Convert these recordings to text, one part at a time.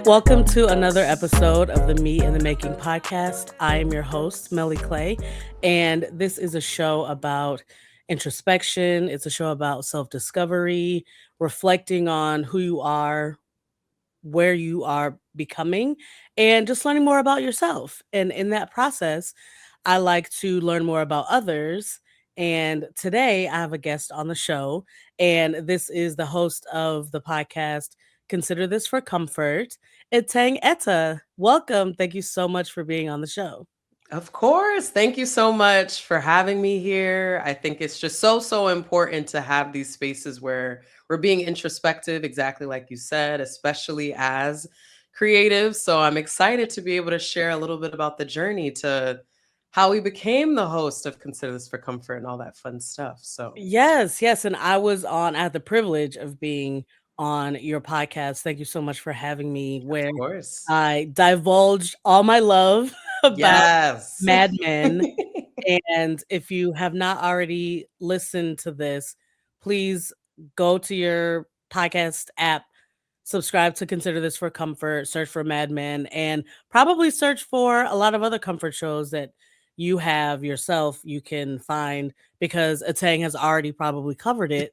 Welcome to another episode of the Me in the Making podcast. I am your host, Meli Clay, and this is a show about introspection. It's a show about self discovery, reflecting on who you are, where you are becoming, and just learning more about yourself. And in that process, I like to learn more about others. And today I have a guest on the show, and this is the host of the podcast, Consider This for Comfort, Eteng Ettah. Welcome. Thank you so much for being on the show. Of course. Thank you so much for having me here. I think it's just so important to have these spaces where we're being introspective, exactly like you said, especially as creatives. So I'm excited to be able to share a little bit about the journey to how we became the host of Consider This for Comfort and all that fun stuff. So, Yes, yes. And I had the privilege of being on your podcast. Thank you so much for having me, of where course. I divulged all my love about Yes. Mad Men. And if you have not already listened to this, please go to your podcast app, subscribe to Consider This for Comfort, search for Mad Men, and probably search for a lot of other comfort shows that you have yourself you can find, because Atang has already probably covered it.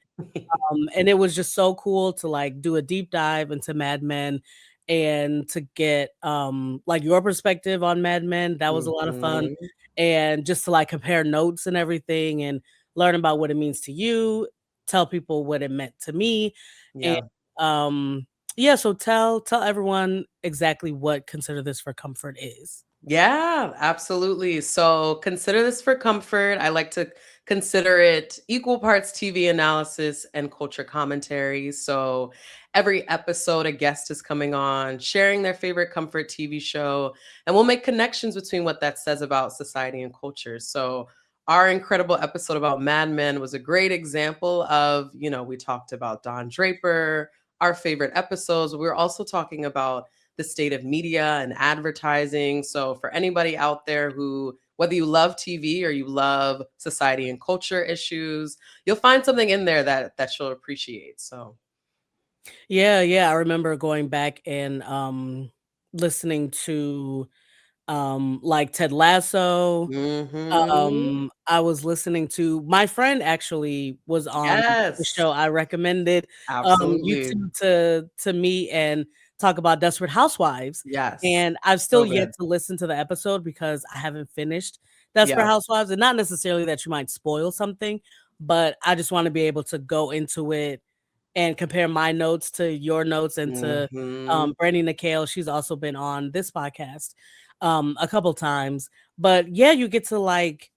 And it was just so cool to like do a deep dive into Mad Men and to get like your perspective on Mad Men. That was a lot of fun. Mhm. And just to like compare notes and everything and learn about what it means to you, tell people what it meant to me. And Yeah. yeah, so tell everyone exactly what Consider This for Comfort is. Yeah, absolutely. So consider this for comfort. I like to consider it equal parts TV analysis and culture commentary. So every episode, a guest is coming on, sharing their favorite comfort TV show, and we'll make connections between what that says about society and culture. So our incredible episode about Mad Men was a great example of, we talked about Don Draper, our favorite episodes. We were also talking about the state of media and advertising. So, for anybody out there who, whether you love TV or you love society and culture issues, you'll find something in there that you'll appreciate. So, Yeah, yeah. I remember going back and listening to like Ted Lasso. mhm. I was listening to my friend actually was on the Yes, show. I recommended you absolutely. two to meet and talk about Desperate Housewives. Yes, And I've still so yet good. to listen to the episode because I haven't finished Desperate Yeah, Housewives. And not necessarily that you might spoil something, but I just want to be able to go into it and compare my notes to your notes and to mhm. Brandy Nikhil. She's also been on this podcast a couple times. But yeah, you get to like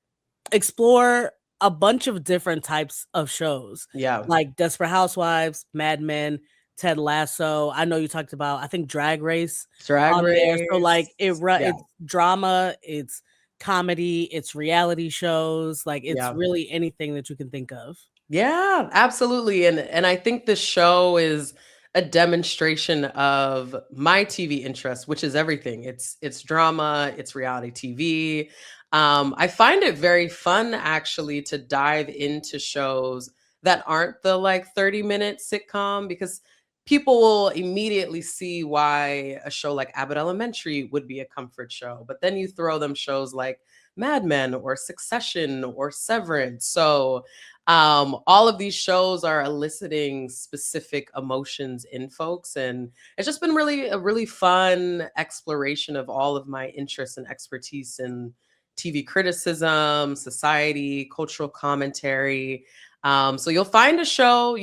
explore a bunch of different types of shows, Yeah, like Desperate Housewives, Mad Men, Ted Lasso. I know you talked about, I think, Drag Race Drag on there. So like Race. Yeah, it's drama, it's comedy, it's reality shows, like it's yeah. really anything that you can think of. Yeah, absolutely. And I think the show is a demonstration of my TV interest, which is everything. It's drama, it's reality TV. I find it very fun actually to dive into shows that aren't the like 30-minute sitcom, because people will immediately see why a show like Abbott Elementary would be a comfort show. But then you throw them shows like Mad Men or Succession or Severance. So all of these shows are eliciting specific emotions in folks, and it's just been really a really fun exploration of all of my interests and expertise in TV criticism, society, cultural commentary. So you'll find a show,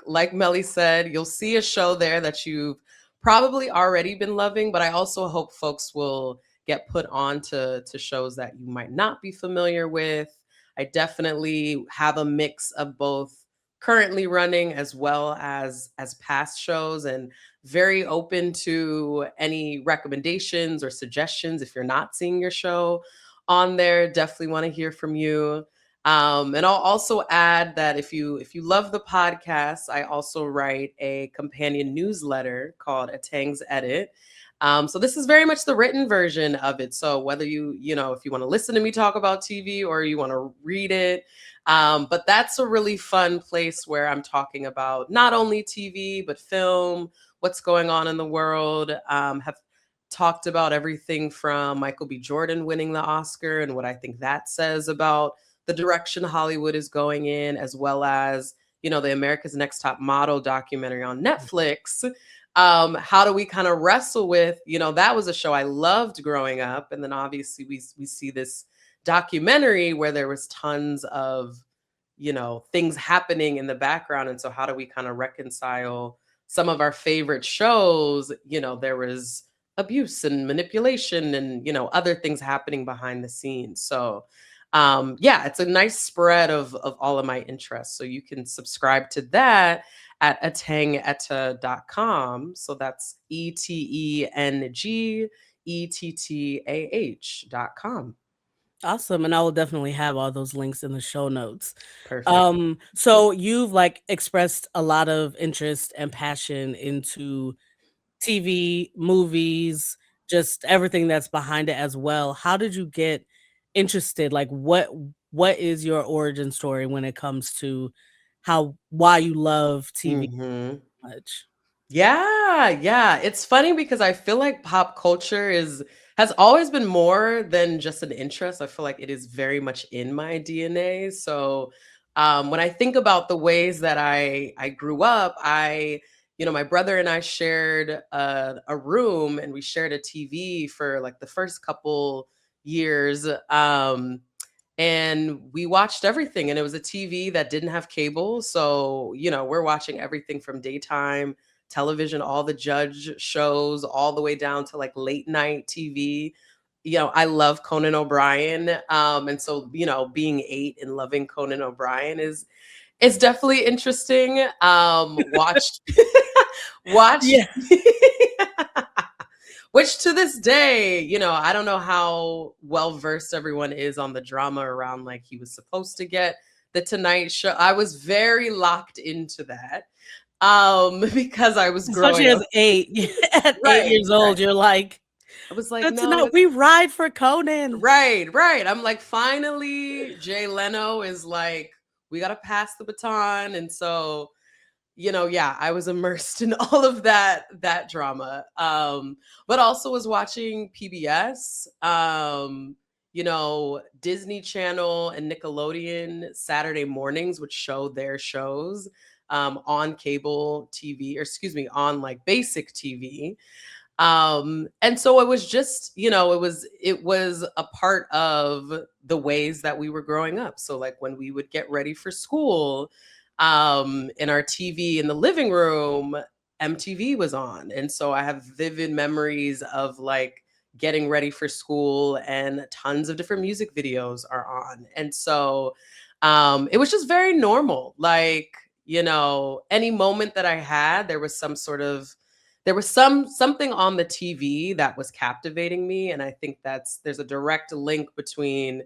like Melly said, you'll see a show there that you've probably already been loving, but I also hope folks will get put on to shows that you might not be familiar with. I definitely have a mix of both currently running as well as past shows, and very open to any recommendations or suggestions. If you're not seeing your show on there, definitely want to hear from you. And I'll also add that if you love the podcast, I also write a companion newsletter called Eteng's Edit. So this is very much the written version of it. So whether if you want to listen to me talk about TV or you want to read it, but that's a really fun place where I'm talking about not only TV, but film. what's going on in the world. Have talked about everything from Michael B. Jordan winning the Oscar and what I think that says about the direction Hollywood is going in, as well as, the America's Next Top Model documentary on Netflix. How do we kind of wrestle with, that was a show I loved growing up. And then obviously we see this documentary where there was tons of, things happening in the background. And so how do we kind of reconcile some of our favorite shows? There was abuse and manipulation and, other things happening behind the scenes. So yeah, it's a nice spread of all of my interests. So you can subscribe to that at etengettah.com. So that's ETENGETTAH.com. Awesome, and I will definitely have all those links in the show notes. Perfect. So you've like expressed a lot of interest and passion into TV, movies, just everything that's behind it as well. How did you get interested? Like what is your origin story when it comes to why you love TV Hmm. so much? Yeah, yeah. It's funny because I feel like pop culture has always been more than just an interest. I feel like it is very much in my DNA. So when I think about the ways that I grew up, my brother and I shared a room and we shared a TV for like the first couple years. And we watched everything, and it was a TV that didn't have cable. So, we're watching everything from daytime television, all the judge shows, all the way down to like late night TV. I love Conan O'Brien. And so, being 8 and loving Conan O'Brien is definitely interesting. Watched watched Yeah. which to this day, I don't know how well versed everyone is on the drama around like he was supposed to get the Tonight Show. I was very locked into that because I was Especially growing as up. 8. At 8 Right, years old, right. you're like, I was like, "Good to no, know this we ride for Conan." right, right. I'm like, finally, Jay Leno is like, we gotta pass the baton. And so yeah, I was immersed in all of that drama. But also was watching PBS, Disney Channel and Nickelodeon Saturday mornings would show their shows on cable TV, or excuse me, on like basic TV. And so it was just, it was a part of the ways that we were growing up. So like when we would get ready for school, in our TV in the living room, MTV was on. And so I have vivid memories of like getting ready for school, and tons of different music videos are on. And so it was just very normal. Like, any moment that I had, there was something on the TV that was captivating me. And I think there's a direct link between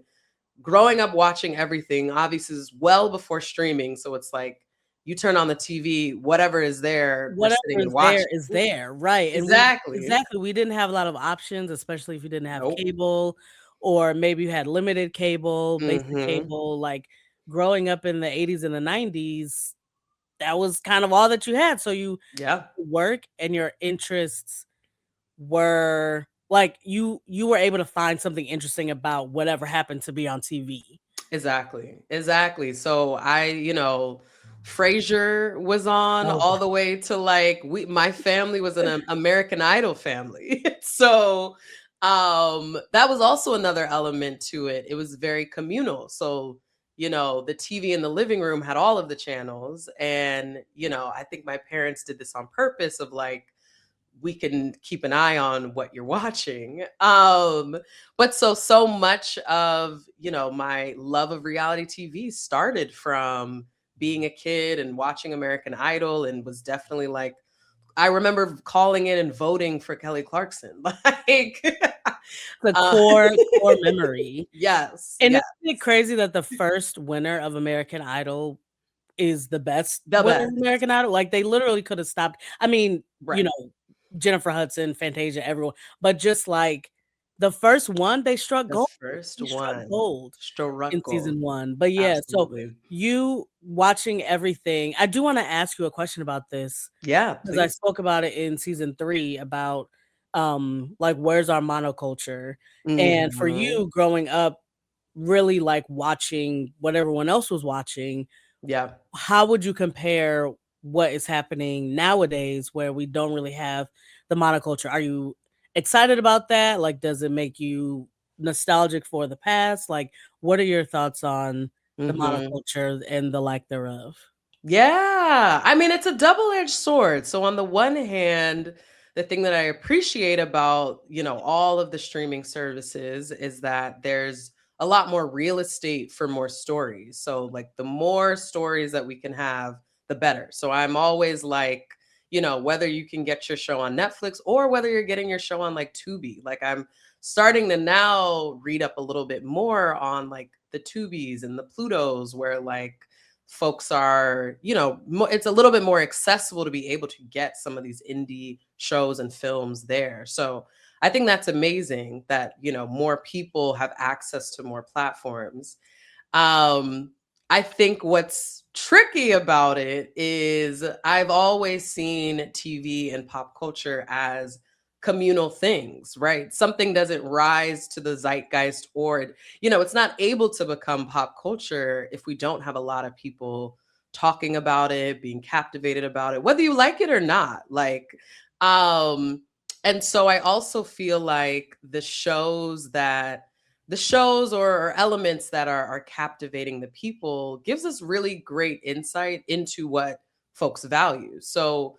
growing up watching everything. Obviously is well before streaming. So it's like you turn on the TV, whatever is there, we're Whatever sitting and is watching. there, right, and Exactly. we didn't have a lot of options, especially if you didn't have Nope. cable, or maybe you had limited cable, basic Hmm. cable. Like, growing up in the '80s and the '90s, that was kind of all that you had, so you Yeah. work and your interests were like, you were able to find something interesting about whatever happened to be on TV. Exactly. Exactly. So Frasier was on Oh, all the way to like my family was an American Idol family. So that was also another element to it. It was very communal. So, the TV in the living room had all of the channels. And, I think my parents did this on purpose of like, we can keep an eye on what you're watching. But so much of, my love of reality TV started from being a kid and watching American Idol, and was definitely like, I remember calling in and voting for Kelly Clarkson. Like the uh, core memory. yes, And yes. isn't it crazy that the first winner of American Idol is the best The winner of best. American Idol? Like, they literally could have stopped, I mean, Right. Jennifer Hudson, Fantasia, everyone, but just, like, The first one, they struck The gold. first He struck one, gold in Struggle. season 1. But yeah, so Absolutely. you watching everything, I do wanna ask you a question about this Yeah, because I please. spoke about it in season 3 about, like, where's our monoculture? And for Mhm. you growing up, really, like, watching what everyone else was watching, Yeah. how would you compare what is happening nowadays where we don't really have the monoculture? Are you excited about that? Like, does it make you nostalgic for the past? Like, what are your thoughts on the Mhm. monoculture and the lack thereof? Yeah. I mean, it's a double-edged sword. So on the one hand, the thing that I appreciate about, all of the streaming services is that there's a lot more real estate for more stories. So like the more stories that we can have, the better. So I'm always like, whether you can get your show on Netflix or whether you're getting your show on like Tubi. Like I'm starting to now read up a little bit more on like the Tubis and the Plutos where like folks are, it's a little bit more accessible to be able to get some of these indie shows and films there. So I think that's amazing that, more people have access to more platforms. um, I think what's tricky about it is I've always seen TV and pop culture as communal things, right? Something doesn't rise to the zeitgeist it's not able to become pop culture if we don't have a lot of people talking about it, being captivated about it, whether you like it or not. Um, and so I also feel like the shows or elements that are captivating the people gives us really great insight into what folks value. So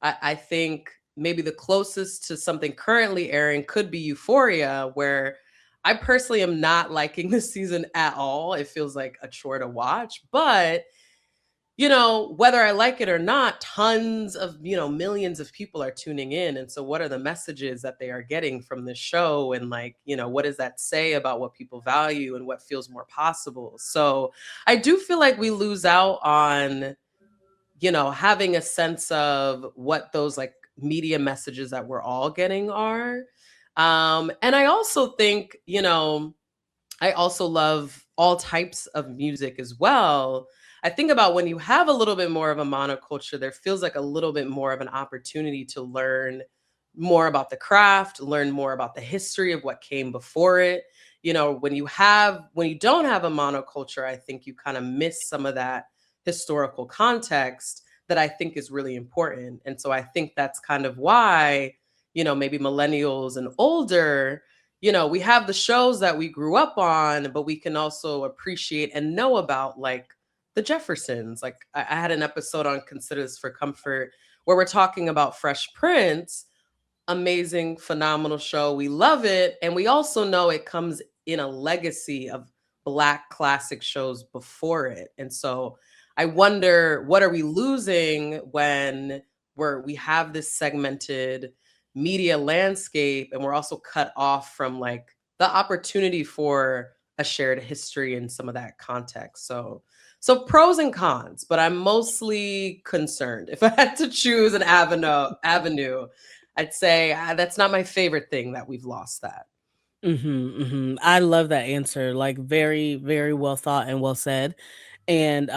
I think maybe the closest to something currently airing could be Euphoria, where I personally am not liking this season at all. It feels like a chore to watch, but whether I like it or not, tons of, millions of people are tuning in. And so, what are the messages that they are getting from this show? And, like, what does that say about what people value and what feels more possible? So, I do feel like we lose out on, having a sense of what those like media messages that we're all getting are. And I also think, I also love all types of music as well. I think about when you have a little bit more of a monoculture, there feels like a little bit more of an opportunity to learn more about the craft, learn more about the history of what came before it. When you don't have a monoculture, I think you kind of miss some of that historical context that I think is really important. And so I think that's kind of why, maybe millennials and older, we have the shows that we grew up on, but we can also appreciate and know about like the Jeffersons. Like I had an episode on Consider This for Comfort where we're talking about Fresh Prince. Amazing, phenomenal show. We love it. And we also know it comes in a legacy of Black classic shows before it. And so I wonder, what are we losing when we have this segmented media landscape and we're also cut off from like the opportunity for a shared history and some of that context. So pros and cons, but I'm mostly concerned. If I had to choose an avenue, I'd say that's not my favorite thing that we've lost that. Mhm, mhm. I love that answer. Like, very, very well thought and well said. And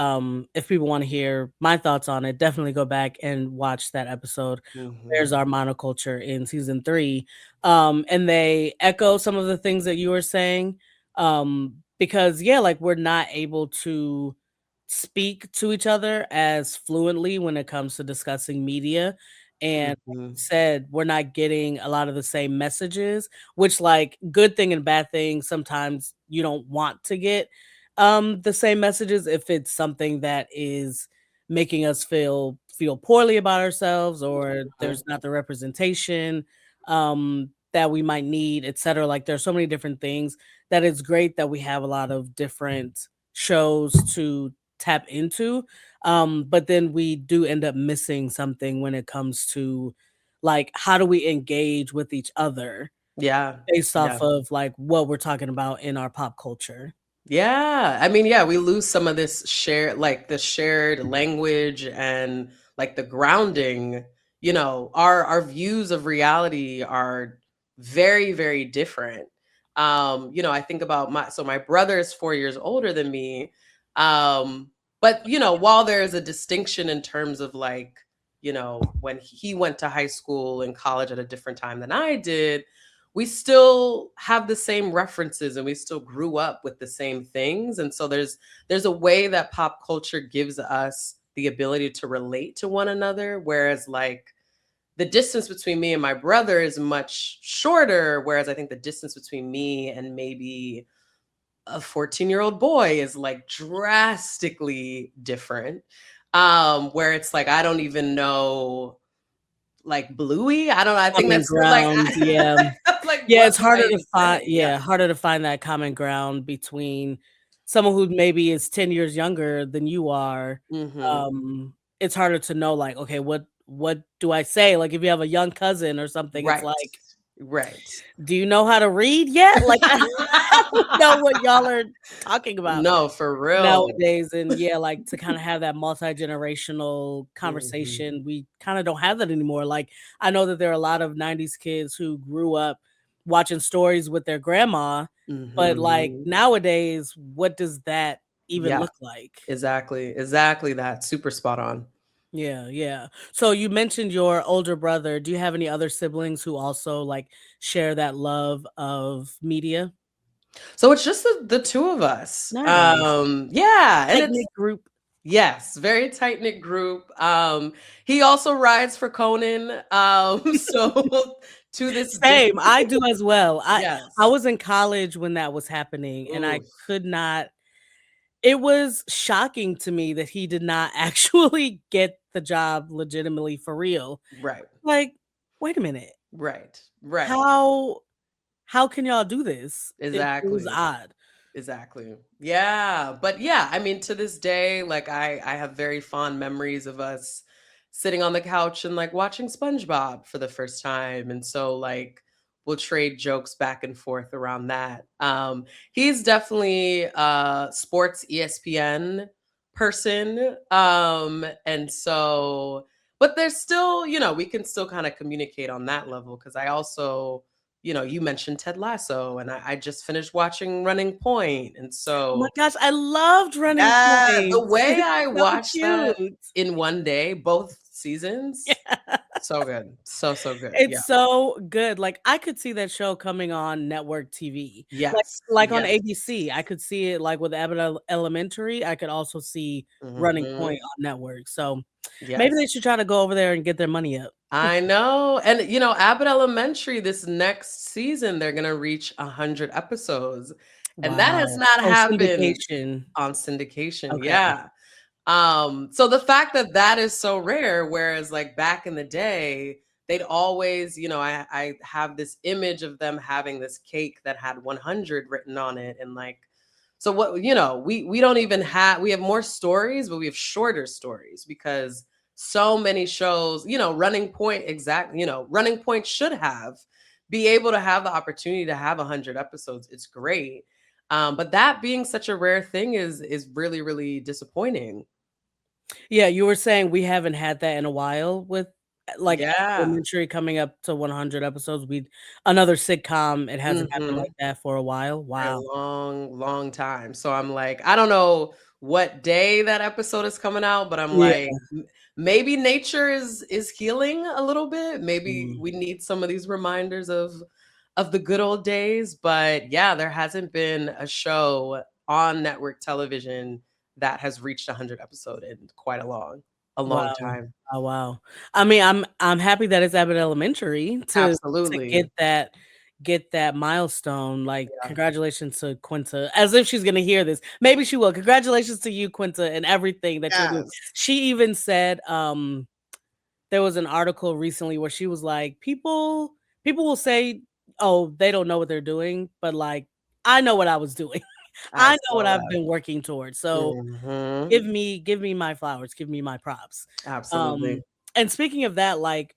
if people want to hear my thoughts on it, definitely go back and watch that episode. Where's Mhm. our monoculture in season 3? And they echo some of the things that you were saying. Because yeah, like we're not able to speak to each other as fluently when it comes to discussing media. And like you Mhm. said, we're not getting a lot of the same messages, which like good thing and bad thing, sometimes you don't want to get the same messages if it's something that is making us feel poorly about ourselves or Mhm. there's not the representation that we might need, etc. Like there's so many different things that it's great that we have a lot of different shows to tap into. But then we do end up missing something when it comes to like how do we engage with each other Yeah. based off Yeah. of like what we're talking about in our pop culture. Yeah. I mean, yeah, we lose some of this the shared language and like the grounding, our views of reality are very, very different. I think about my brother is 4 years older than me. But while there is a distinction in terms of like, when he went to high school and college at a different time than I did, we still have the same references and we still grew up with the same things. And so there's a way that pop culture gives us the ability to relate to one another, whereas like the distance between me and my brother is much shorter, whereas I think the distance between me and maybe a 14-year-old boy is like drastically different. Where it's like I don't even know like Bluey. I think Common that's like ground, yeah. like Yeah, what it's would I harder to even find say? Yeah. yeah, harder to find that common ground between someone who maybe is 10 years younger than you are. Mhm. It's harder to know, like, okay, what do I say? Like, if you have a young cousin or something, it's Right. like, Right. "Do you know how to read yet?" Like, I don't know what y'all are talking about No, for real. nowadays, and yeah, like, to kinda have that multi-generational Mhm. conversation, we kinda don't have that anymore. Like, I know that there are a lot of '90s kids who grew up watching stories with their grandma, but, like, Mhm. nowadays, what does that even Yeah, look like? exactly. Exactly that. Super spot on. Yeah, yeah. So you mentioned your older brother. Do you have any other siblings who also, like, share that love of media? So it's just the two of us. Nice. Yeah, and it's Tight-knit group. yes, very tight knit group. He also rides for Conan. So to this day, Same, I do as well. I yes. was in college when that was happening, and I Oof. could not it was shocking to me that he did not actually get the job legitimately for real. Right, Like, "Wait a minute. right, right. How how can y'all do this?" It was Exactly. odd. Exactly. Yeah, but yeah, I mean to this day like I have very fond memories of us sitting on the couch and like watching SpongeBob for the first time and so like we'll trade jokes back and forth around that. He's definitely a sports ESPN person and so but there's still, we can still kind of communicate on that level cuz I also you mentioned Ted Lasso, and I just finished watching Running Point, and Oh my so gosh, I loved Running yeah, the Point. way It's I so watched that cute. in one day, both seasons, Yeah. so good, so good. Yeah, It's so good, like, I could see that show coming on network TV, yes, like on yes, ABC, I could see it, like, with Abbott Elementary, I could also see Running hmm Point on network, so maybe yes. they should try to go over there and get their money up. I know, and Abbott Elementary this next season they're gonna reach 100 episodes, and that has Wow. not Oh, happened syndication. on syndication. Okay. Yeah. So the fact that that is so rare, whereas like back in the day, they'd always, I have this image of them having this cake that had 100 written on it, and like, so what, we don't even have we have more stories, but we have shorter stories because so many shows, Running Point exactly, Running Point should have be able to have the opportunity to have 100 episodes. It's great. But that being such a rare thing is really, really disappointing. Yeah, you were saying we haven't had that in a while with, like, Yeah. Elementary coming up to 100 episodes, we another sitcom, it hasn't happened like Mhm. that for a while. A Wow. long, long time. So I'm like, I don't know what day that episode is coming out, but I'm Yeah. like, maybe nature is healing a little bit. Maybe Mm. we need some of these reminders of the good old days. But yeah, there hasn't been a show on network television that has reached 100 episode in quite a long Wow. time. Oh, wow. I mean, I'm happy that it's Abbott Elementary to Absolutely. get that milestone, like, Yeah. congratulations to Quinta, as if she's gonna hear this. Maybe she will. Congratulations to you, Quinta, and everything that you're doing. Yes. She even said, there was an article recently where she was like, people will say, "Oh, they don't know what they're doing," but, like, I know what I was doing. I I know what saw I've that. been working towards, so Mhm. give me my flowers, give me my props. Absolutely. Um, and speaking of that, like,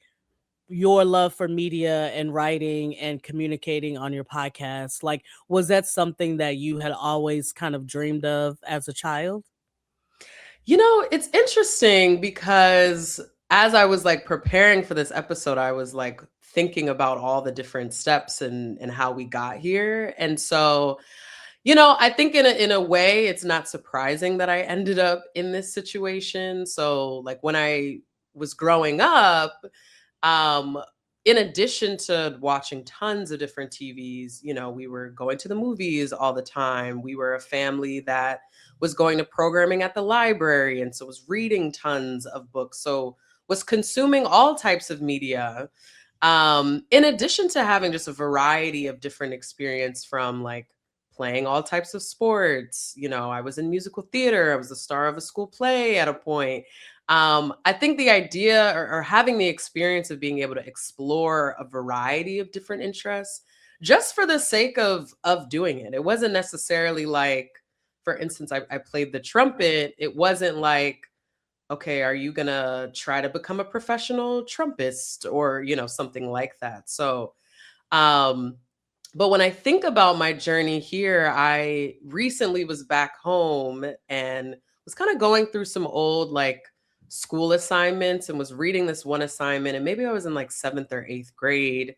your love for media and writing and communicating on your podcast, like, was that something that you had always kind of dreamed of as a child? It's interesting because as I was like preparing for this episode, I was like thinking about all the different steps and how we got here. And so, I think in a way it's not surprising that I ended up in this situation. So like when I was growing up, um in addition to watching tons of different TVs, we were going to the movies all the time. We were a family that was going to programming at the library, and so was reading tons of books. So was consuming all types of media. In addition to having just a variety of different experience from like playing all types of sports. I was in musical theater. I was the star of a school play at a point. I think the idea or having the experience of being able to explore a variety of different interests just for the sake of doing it. It wasn't necessarily like, for instance, I played the trumpet. It wasn't like, okay, are you gonna try to become a professional trumpist or, something like that. So um but when I think about my journey here, I recently was back home and was kind of going through some old like school assignments and was reading this one assignment. And maybe I was in like seventh or eighth grade.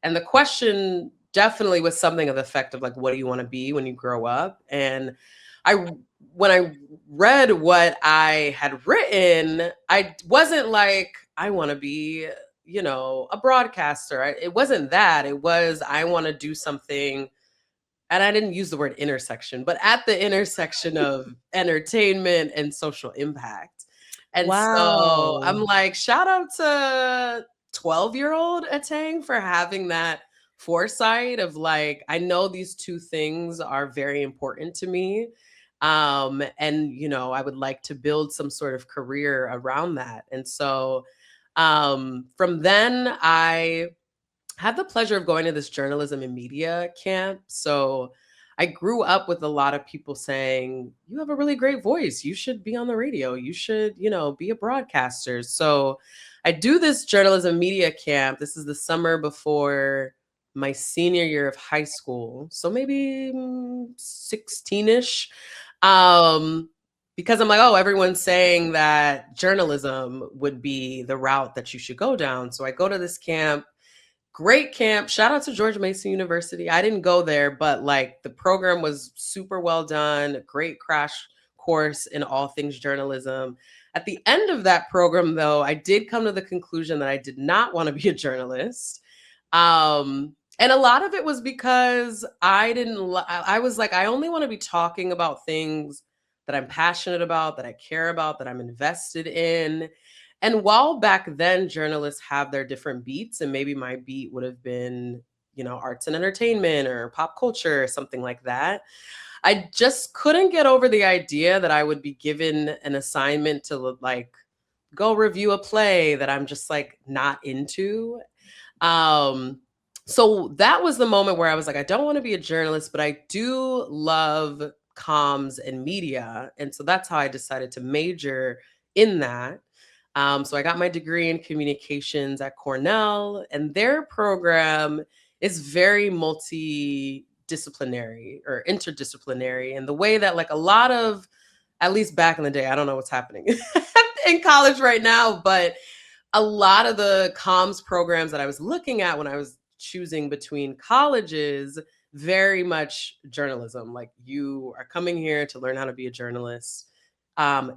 And the question definitely was something of the effect of like, what do you want to be when you grow up? And I, when I read what I had written, I wasn't like, I want to be a broadcaster. It wasn't that. It was, I want to do something. And I didn't use the word intersection, but at the intersection of entertainment and social impact. And so I'm Wow. like, shout out to 12-year-old Eteng for having that foresight of like, I know these two things are very important to me. And I would like to build some sort of career around that. And so from then I had the pleasure of going to this journalism and media camp. So I grew up with a lot of people saying, you have a really great voice. You should be on the radio. You should, be a broadcaster. So I do this journalism media camp. This is the summer before my senior year of high school. So maybe 16-ish. Um, because I'm like, oh, everyone's saying that journalism would be the route that you should go down. So I go to this camp. Great camp. Shout out to George Mason University. I didn't go there, but like the program was super well done. Great crash course in all things journalism. At the end of that program, though, I did come to the conclusion that I did not want to be a journalist. And a lot of it was because I didn't, I was like, I only want to be talking about things that I'm passionate about, that I care about, that I'm invested in. And while back then journalists have their different beats, and maybe my beat would have been, arts and entertainment or pop culture or something like that, I just couldn't get over the idea that I would be given an assignment to like go review a play that I'm just like not into. Um, so that was the moment where I was like, I don't want to be a journalist, but I do love comms and media. And so that's how I decided to major in that. So I got my degree in communications at Cornell, and their program is very multidisciplinary or interdisciplinary in the way that like a lot of, at least back in the day, I don't know what's happening in college right now, but a lot of the comms programs that I was looking at when I was choosing between colleges, very much journalism. Like you are coming here to learn how to be a journalist.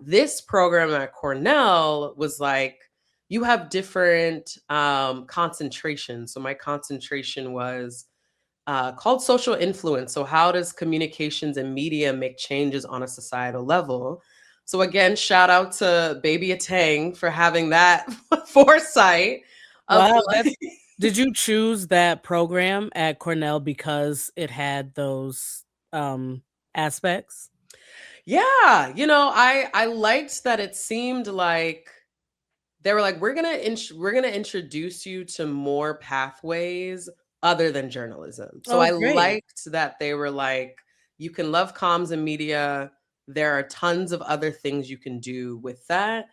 This program at Cornell was like, you have different concentrations. So my concentration was called social influence. So, how does communications and media make changes on a societal level? So, again, shout out to Baby Atang for having that foresight of Wow, like, did you choose that program at Cornell because it had those, aspects? yeah, I liked that it seemed like they were like, we're gonna introduce you to more pathways other than journalism. So Oh, I great. liked that they were like, you can love comms and media. There are tons of other things you can do with that.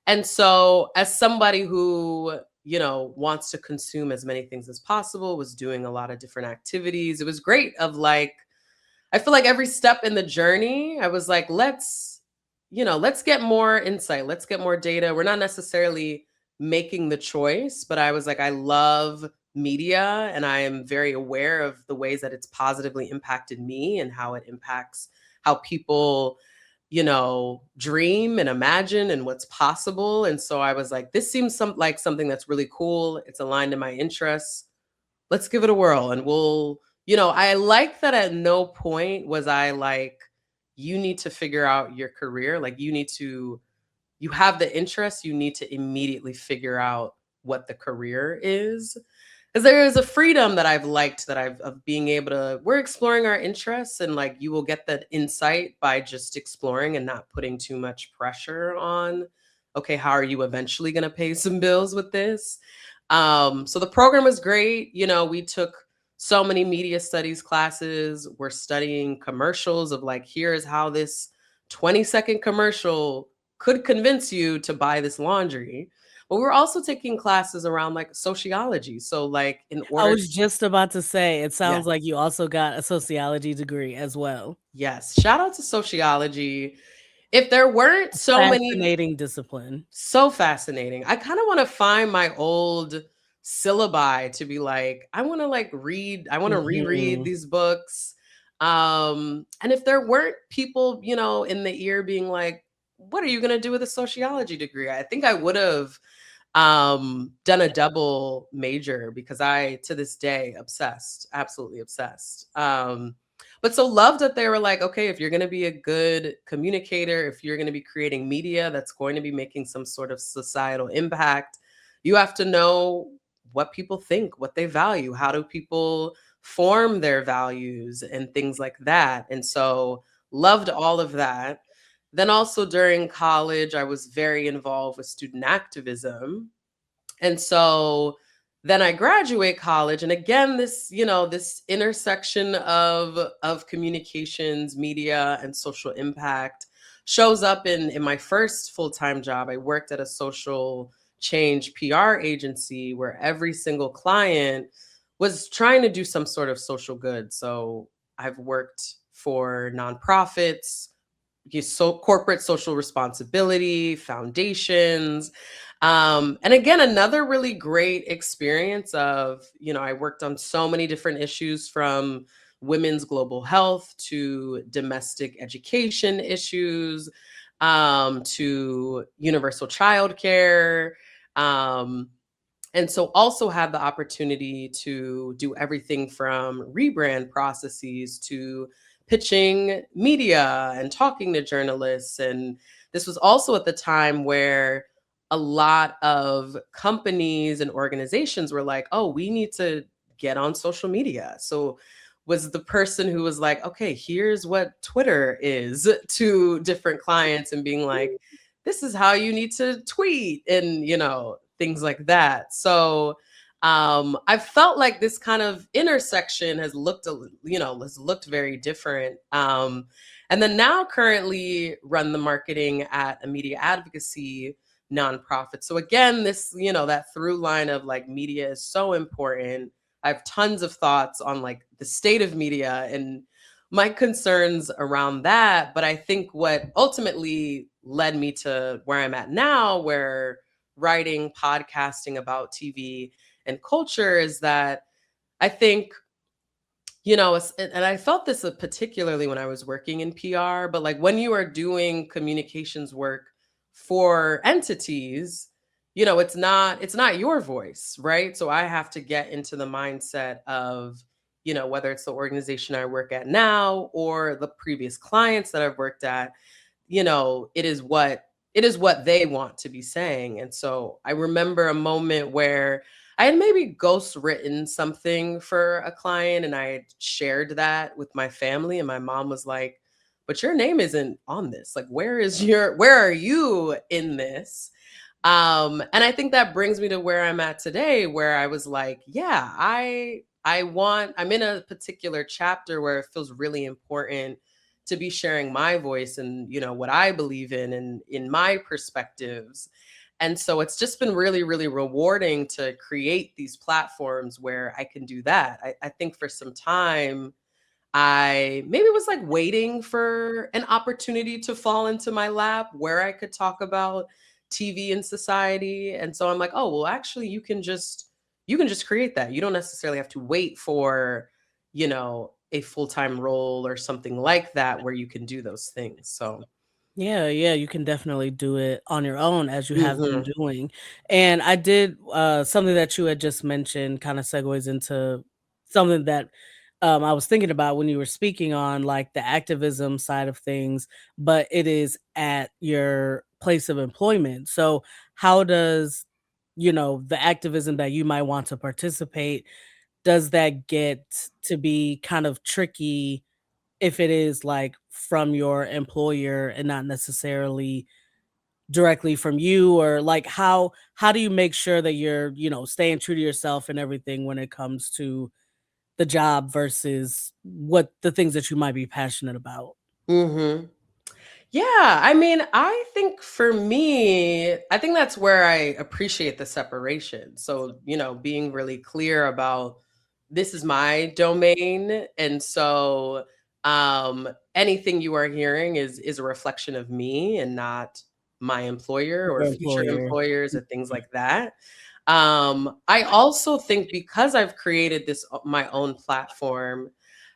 And so as somebody who, wants to consume as many things as possible, was doing a lot of different activities. It was great of like, I feel like every step in the journey, I was like, let's get more insight. Let's get more data. We're not necessarily making the choice, but I was like, I love media and I am very aware of the ways that it's positively impacted me and how it impacts how people, dream and imagine and what's possible. And so I was like, this seems like something that's really cool. It's aligned to my interests. Let's give it a whirl. And I like that at no point was I like, you need to figure out your career. Like you have the interest, you need to immediately figure out what the career is. Because there is a freedom that I've liked that I've of being able to, we're exploring our interests and like you will get that insight by just exploring and not putting too much pressure on, okay, how are you eventually gonna pay some bills with this? So the program was great. We took so many media studies classes. We're studying commercials of like, here's how this 20-second commercial could convince you to buy this laundry. But we're also taking classes around like sociology. So like in I order was just about to say, it sounds like yes, you also got a sociology degree as well. yes. Shout out to sociology. If there weren't so many Fascinating discipline. So fascinating. I kind of want to find my old syllabi to be like, I want to like read, I want to reread Mhm. these books. And if there weren't people, in the ear being like, what are you going to do with a sociology degree? I think I would have done a double major because I to this day obsessed, absolutely obsessed. But so love that they were like, okay, if you're going to be a good communicator, if you're going to be creating media that's going to be making some sort of societal impact, you have to know what people think, what they value, how do people form their values and things like that. And so loved all of that. Then also during college, I was very involved with student activism. And so then I graduate college and again this intersection of communications, media and social impact shows up in my first full-time job. I worked at a social change PR agency where every single client was trying to do some sort of social good. So I've worked for nonprofits, corporate social responsibility, foundations. And again, another really great experience of, I worked on so many different issues from women's global health to domestic education issues, to universal childcare. Um, and so also have the opportunity to do everything from rebrand processes to pitching media and talking to journalists. And this was also at the time where a lot of companies and organizations were like, oh, we need to get on social media. So was the person who was like, okay, here's what Twitter is to different clients and being like, this is how you need to tweet and things like that. So I felt like this kind of intersection has looked very different. And then now currently run the marketing at a media advocacy nonprofit. So again, this, that through line of like media is so important. I have tons of thoughts on like the state of media and my concerns around that. But I think what ultimately led me to where I'm at now, where writing, podcasting about TV and culture, is that I think, and I felt this particularly when I was working in PR, but like when you are doing communications work for entities, it's not your voice, right? So I have to get into the mindset of, whether it's the organization I work at now or the previous clients that I've worked at, it is what they want to be saying. And so I remember a moment where I had maybe ghost written something for a client and I had shared that with my family and my mom was like, but your name isn't on this. Like where are you in this? And I think that brings me to where I'm at today, where I was like, yeah, I'm in a particular chapter where it feels really important to be sharing my voice and, what I believe in and in my perspectives. And so it's just been really, really rewarding to create these platforms where I can do that. I think for some time, I maybe was like waiting for an opportunity to fall into my lap where I could talk about TV in society. And so I'm like, oh, well, actually you can just create that. You don't necessarily have to wait for, a full-time role or something like that where you can do those things. So, Yeah, yeah, you can definitely do it on your own as you have been mhm. doing. And I did something that you had just mentioned kind of segues into something that I was thinking about when you were speaking on like the activism side of things, but it is at your place of employment. So, how does, the activism that you might want to participate, does that get to be kind of tricky if it is, like, from your employer and not necessarily directly from you? Or, like, how do you make sure that you're, staying true to yourself and everything when it comes to the job versus what the things that you might be passionate about? Mhm. Yeah, I mean, I think for me, I think that's where I appreciate the separation. So, being really clear about this is my domain. And so anything you are hearing is a reflection of me and not my employer or Your future employer. employers or things like that. I also think because I've created this my own platform,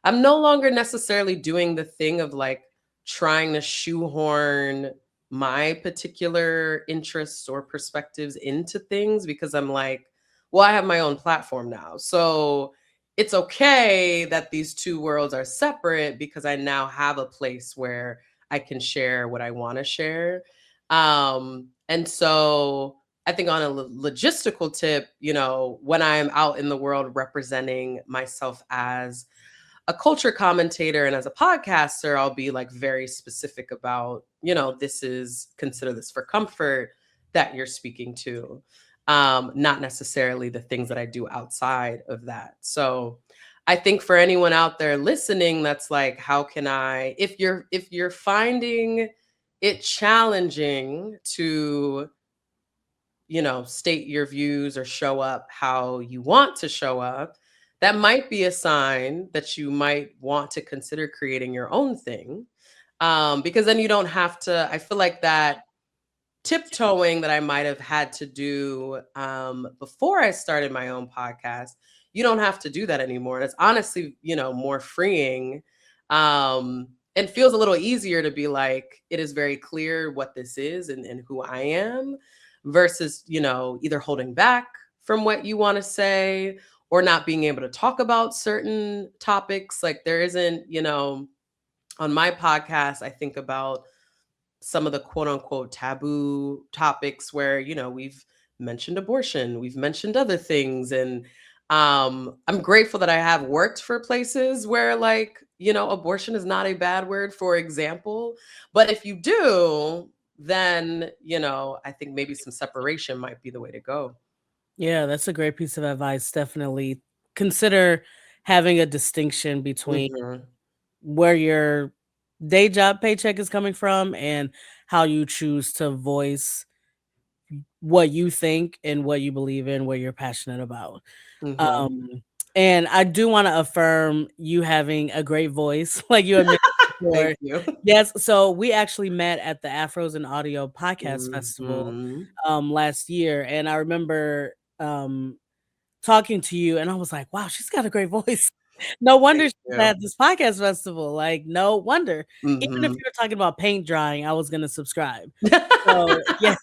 I'm no longer necessarily doing the thing of like trying to shoehorn my particular interests or perspectives into things because I'm like, well, I have my own platform now. So it's okay that these two worlds are separate because I now have a place where I can share what I want to share. And so I think on a logistical tip, when I'm out in the world representing myself as a culture commentator and as a podcaster, I'll be like very specific about, this is consider this for comfort that you're speaking to. Not necessarily the things that I do outside of that. So I think for anyone out there listening, that's like, how can I, if you're finding it challenging to state your views or show up how you want to show up, that might be a sign that you might want to consider creating your own thing. Because then you don't have to, I feel like that tiptoeing that I might have had to do before I started my own podcast, you don't have to do that anymore. And it's honestly, more freeing. And feels a little easier to be like, it is very clear what this is and who I am versus, either holding back from what you want to say or not being able to talk about certain topics. Like there isn't, on my podcast, I think about some of the quote unquote taboo topics where we've mentioned abortion, we've mentioned other things, and I'm grateful that I have worked for places where like abortion is not a bad word, for example. But if you do, then I think maybe some separation might be the way to go. Yeah, that's a great piece of advice. Definitely consider having a distinction between Hmm. where your day job paycheck is coming from and how you choose to voice what you think and what you believe in, what you're passionate about. Um, Hmm. and I do wanna affirm you having a great voice, like you had mentioned Thank before. you. Yes, so we actually met at the Afros and Audio Podcast Festival, Hmm. last year, and I remember, talking to you, and I was like, "Wow, she's got a great voice." No wonder Thank she's you. at this podcast festival, like, no wonder. Even if Hmm. you were talking about paint drying, I was gonna subscribe. So, yes,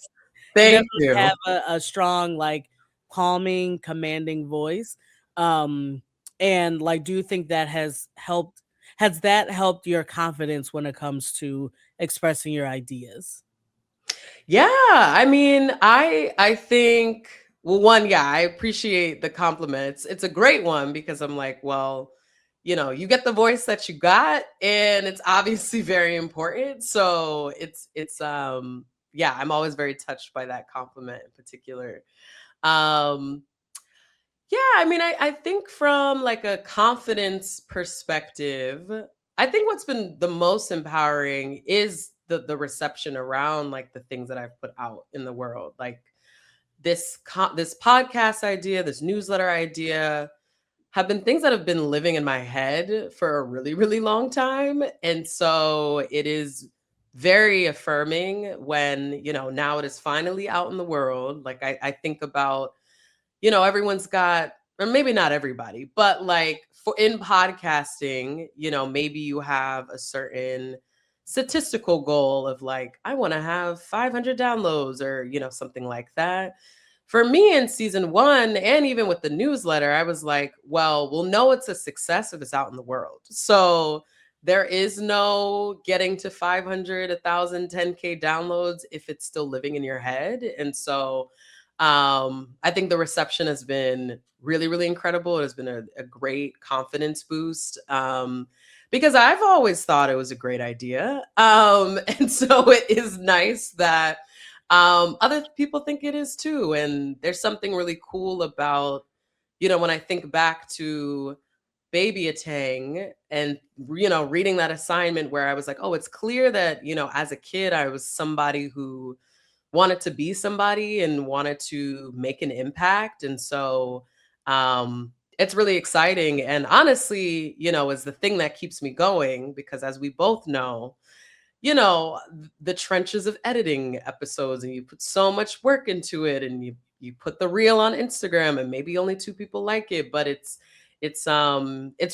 Thank definitely have you. a strong, like, calming, commanding voice. Um, and, like, do you think that has that helped your confidence when it comes to expressing your ideas? Yeah, I mean, I think well, one, yeah, I appreciate the compliments. It's a great one because I'm like, well, you get the voice that you got, and it's obviously very important. So it's yeah, I'm always very touched by that compliment in particular. Um, yeah, I mean, I think from like a confidence perspective, I think what's been the most empowering is the reception around like the things that I've put out in the world. Like this podcast idea, this newsletter idea have been things that have been living in my head for a really, really long time. And so it is very affirming when, now it is finally out in the world. Like I think about, everyone's got, or maybe not everybody, but like for in podcasting, maybe you have a certain statistical goal of like, I want to have 500 downloads or, something like that. For me in season one, and even with the newsletter, I was like, well, we'll know it's a success if it's out in the world. So there is no getting to 500, 1,000, 10K downloads if it's still living in your head. And so I think the reception has been really, really incredible. It has been a great confidence boost. Because I've always thought it was a great idea. And so it is nice that other people think it is too. And there's something really cool about, when I think back to baby Eteng and, reading that assignment where I was like, oh, it's clear that, as a kid, I was somebody who wanted to be somebody and wanted to make an impact. And so it's really exciting. And honestly, is the thing that keeps me going because as we both know, the trenches of editing episodes and you put so much work into it and you put the reel on Instagram and maybe only two people like it, but it's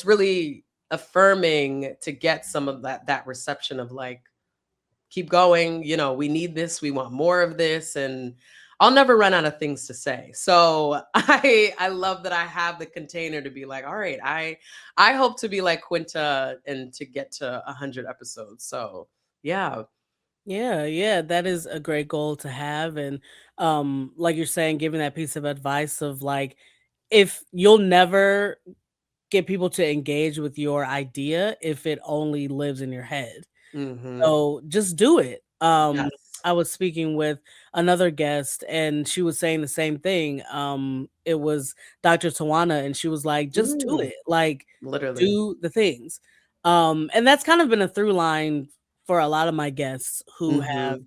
really affirming to get some of that reception of like, keep going, we need this, we want more of this, and I'll never run out of things to say. So I love that I have the container to be like, all right, I hope to be like Quinta and to get to 100 episodes. So yeah. Yeah, yeah, that is a great goal to have. And like you're saying, giving that piece of advice of like, if you'll never get people to engage with your idea if it only lives in your head. Hmm. So just do it. Yes. I was speaking with another guest and she was saying the same thing. It was Dr. Tawana and she was like, just do Mm, it. Like literally. do the things. And that's kind of been a through line for a lot of my guests who have Hmm.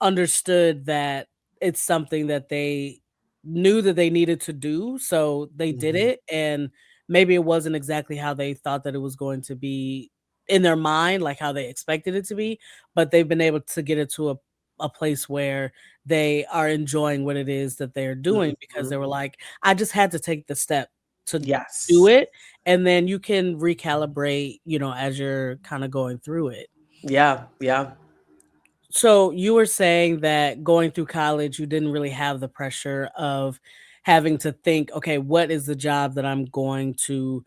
understood that it's something that they knew that they needed to do, so they did Hmm. it, and maybe it wasn't exactly how they thought that it was going to be in their mind, like how they expected it to be, but they've been able to get it to a place where they are enjoying what it is that they're doing because Hmm. they were like, "I just had to take the step to do Yes. it," and then you can recalibrate, as you're kinda going through it. Yeah. Yeah. So you were saying that going through college, you didn't really have the pressure of having to think, okay, what is the job that I'm going to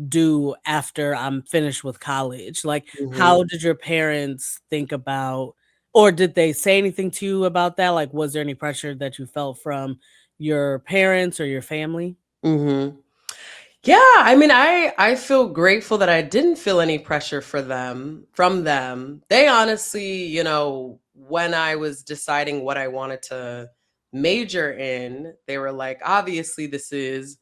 do after I'm finished with college? Like, Hmm. how did your parents think about, or did they say anything to you about that? Like, was there any pressure that you felt from your parents or your family? Hmm. Yeah, I mean, I feel grateful that I didn't feel any pressure from them. They honestly, when I was deciding what I wanted to major in, they were like, obviously this is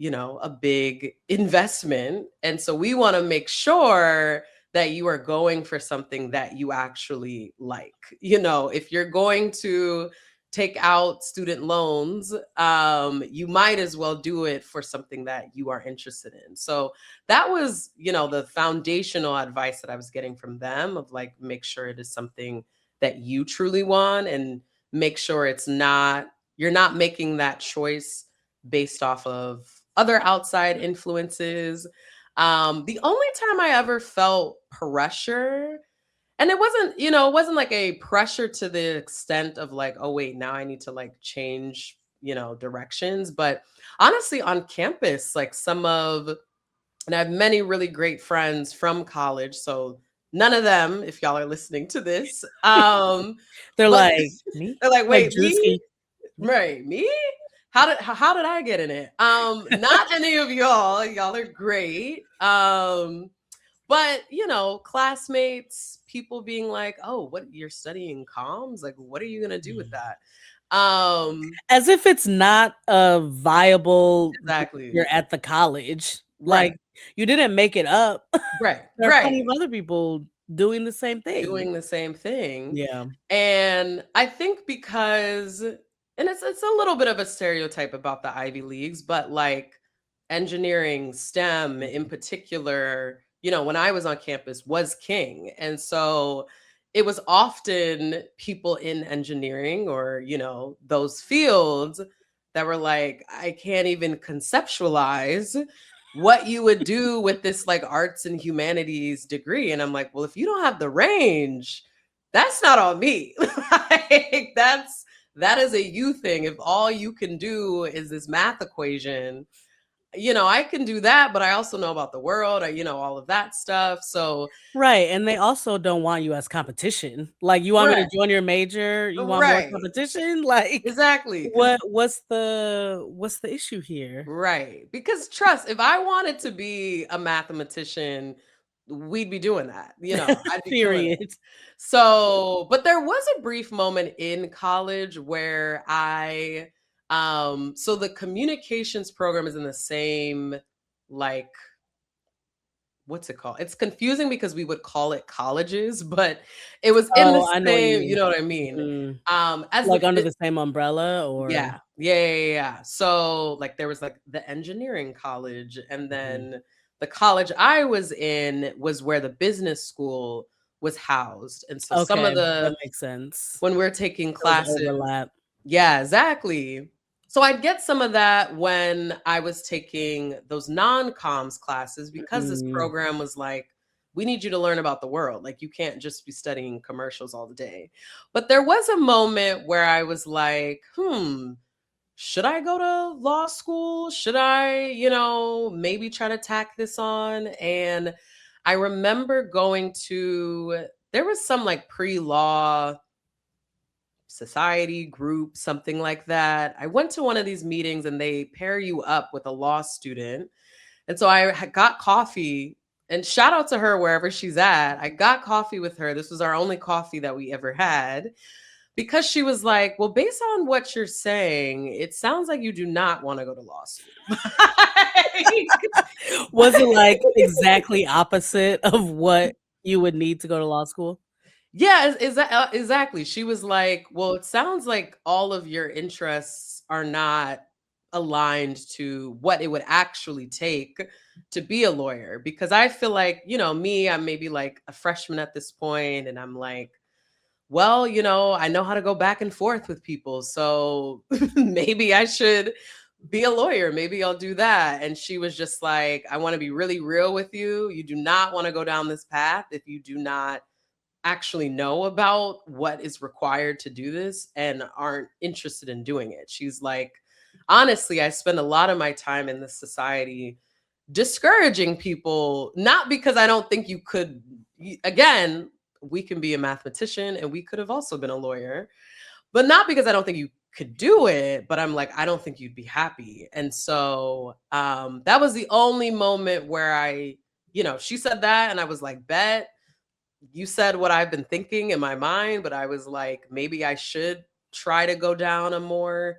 a big investment. And so we want to make sure that you are going for something that you actually like. If you're going to take out student loans, you might as well do it for something that you are interested in. So that was, the foundational advice that I was getting from them of like, make sure it is something that you truly want and make sure you're not making that choice based off of other outside influences. The only time I ever felt pressure, and it wasn't like a pressure to the extent of like, oh, wait, now I need to like change, directions. But honestly, on campus, like and I have many really great friends from college. So none of them, if y'all are listening to this, They're but like, me? they're like, Like wait, me? Drewski, me? Right, me? How did I get in it? Not any of y'all. Y'all are great. But classmates, people being like, "Oh, what you're studying comms? Like, what are you gonna do with that?" As if it's not a viable Exactly. you're at the college. Right. Like, you didn't make it up. Right. There are plenty Right. of other people doing the same thing. Doing the same thing. Yeah. And I think because and it's a little bit of a stereotype about the Ivy Leagues, but like engineering, STEM in particular, when I was on campus was king. And so, it was often people in engineering or, those fields that were like, I can't even conceptualize what you would do with this like arts and humanities degree. And I'm like, well, if you don't have the range, that's not on me. Like that is a you thing. If all you can do is this math equation, I can do that, but I also know about the world, all of that stuff. So, Right, and they also don't want you as competition. Like, "You want me to right, join your major? You want more right. competition?" Like, Exactly, because what's the issue here? right, because trust, if I wanted to be a mathematician, we'd be doing that, I'd be killing it. Period. So, but there was a brief moment in college where so the communications program is in the same, like, what's it called? It's confusing because we would call it colleges, but it was in the Oh, I know what you same, you mean. know what I mean? Mhm. As Like, the under the same umbrella or Yeah. Yeah. So, like, there was, like, the engineering college, and Mhm. then the college I was in was where the business school was housed, and so some of Okay, that the makes sense. when we're taking Those classes. overlap. Yeah, exactly. So I'd get some of that when I was taking those non-coms classes because this Mm. program was like, we need you to learn about the world. Like, you can't just be studying commercials all the day. But there was a moment where I was like, should I go to law school? Should I, maybe try to tack this on? And I remember there was some like pre-law society group, something like that. I went to one of these meetings and they pair you up with a law student. And so I got coffee, and shout out to her wherever she's at. I got coffee with her. This was our only coffee that we ever had because she was like, well, based on what you're saying, it sounds like you do not want to go to law school. Was it, like, exactly opposite of what you would need to go to law school? Yeah, exactly. She was like, "Well, it sounds like all of your interests are not aligned to what it would actually take to be a lawyer." Because I feel like, me, I'm maybe like a freshman at this point, and I'm like, well, I know how to go back and forth with people. So maybe I should be a lawyer. Maybe I'll do that. And she was just like, I want to be really real with you. You do not want to go down this path if you do not actually know about what is required to do this and aren't interested in doing it. She's like, honestly, I spend a lot of my time in this society discouraging people, not because I don't think you could, again, we can be a mathematician and we could have also been a lawyer, but not because I don't think you could do it, but I'm like, I don't think you'd be happy. And so that was the only moment where she said that and I was like, bet you said what I've been thinking in my mind, but I was like, maybe I should try to go down a more